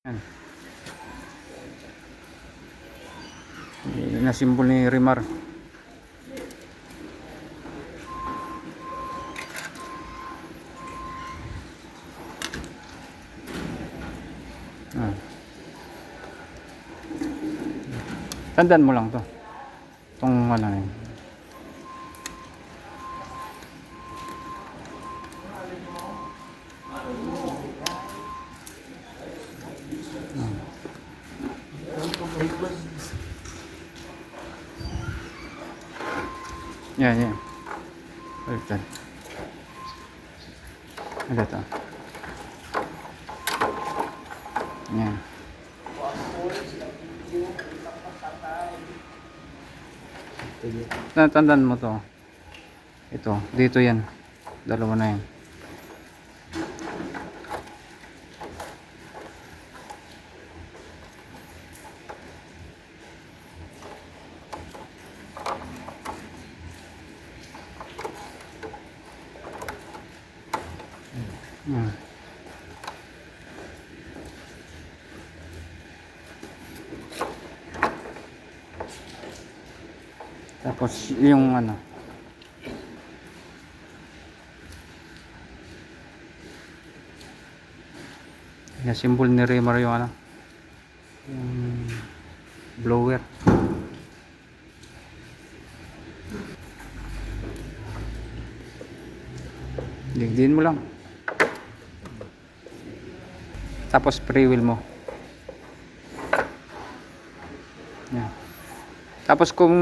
Yan. Nasimbol ni Rimar. Tandaan mo lang to. Itong ano yun. Yan, yan. Baliktad. Ano ito? Yan. Tandaan mo to. Ito, dito yan. Dalawa na yan. Yan. Tapos yung ano, yung symbol ni Rimar yung ano, yung blower. Digdiin mo lang. Tapos free wheel mo. Yan. Tapos kung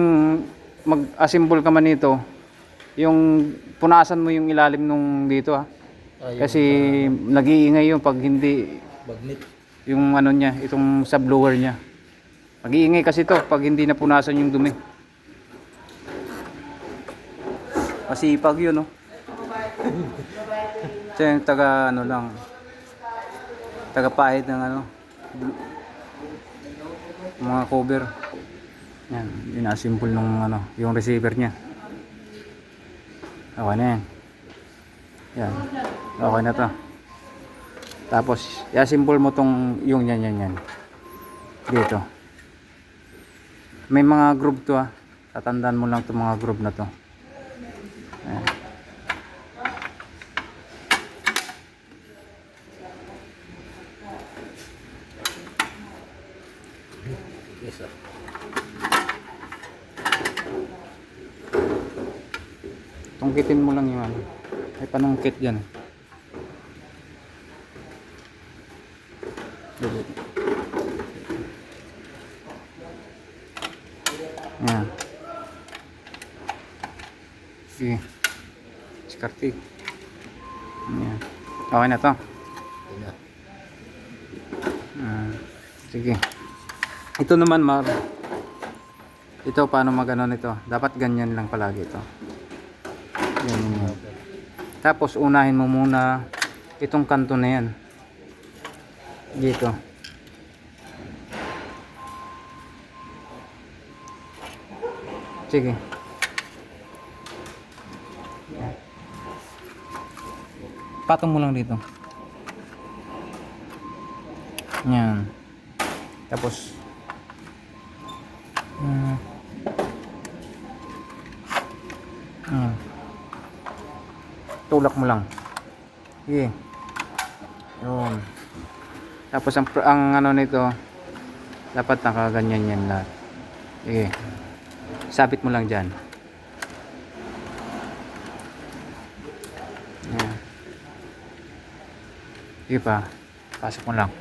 mag-assemble ka man nito, yung punasan mo yung ilalim nung dito kasi nag-iingay yung pag hindi Magnet. yung ano niya, itong subblower niya. Mag-iingay kasi to pag hindi napunasan yung dumi. Masipag yun, no? Ito yung taga ano lang, taga pahit ng ano, mga cover. Yan, ina-assemble nung ano, yung receiver niya. Okay na yan. Yan. Okay na to. Tapos, i-assemble mo tong yung yan. Dito. May mga groove to Tatandaan mo lang tong mga groove na to. Ayan. Yes, sir. Tungkitin mo lang yung ano. May panungkit dyan. Ayan. Sige. Diskarte. Ayan. Okay na to. Sige. Ito naman ito paano magano nito. Dapat ganyan lang palagi ito. Ganyan. Tapos unahin mo muna itong kanto na yan. Dito. Sige. Patong mo lang dito. Yan. Tapos tulak mo lang. Sige. Yun. Tapos ang ano nito dapat nakaganyan yan lahat. Sige. Sabit mo lang dyan. Yan. Sige pa. Pasok mo lang.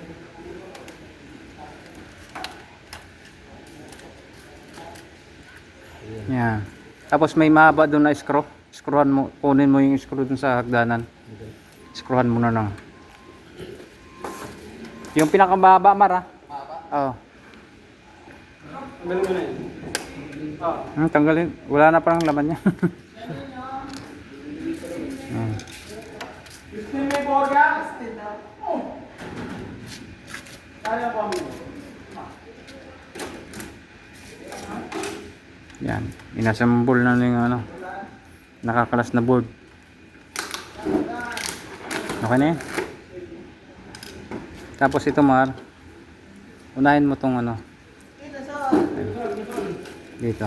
Yan. Tapos may mahaba doon na screw. Screwan mo, kunin mo yung screw dun sa hagdanan. Screwan mo na lang. Yung pinakamahaba, Mar, Oo. Tanggalin mo na yun. Tanggalin. Wala na parang laman niya. May borga? Kaya pa mo. Yan. Inassemble na yung ano. Nakakalas na board. Okay na yan. Tapos ito, Mar, Unahin mo tong ano. Dito.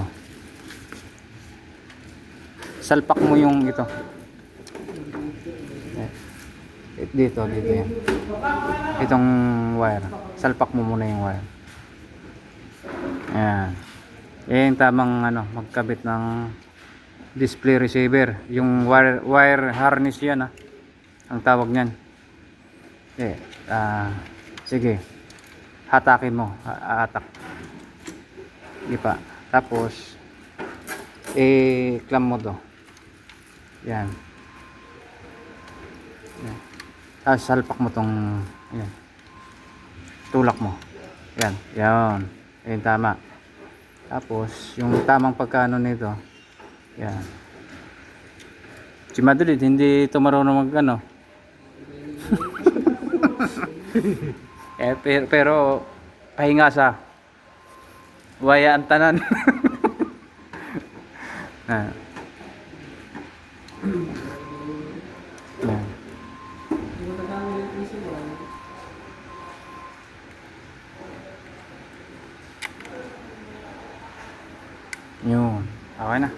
Salpak mo yung ito. Dito yan. Itong wire. Salpak mo muna yung wire. Ayan. Yung tamang ano, magkabit ng display receiver. Yung wire harness yan ang tawag niyan. Okay. Sige. Hatakin mo. Hatak. Di pa. Tapos clamp mo to. Yan. Yan. Tapos salpak mo tong yan. Tulak mo. Yan. Yan. Yan tama. Tapos yung tamang pagkano nito. Yan. Si Madrid hindi ito marunong mag ano. Pero pahinga sa waya ang tanan. Yan. Yan. Yun. Okay na.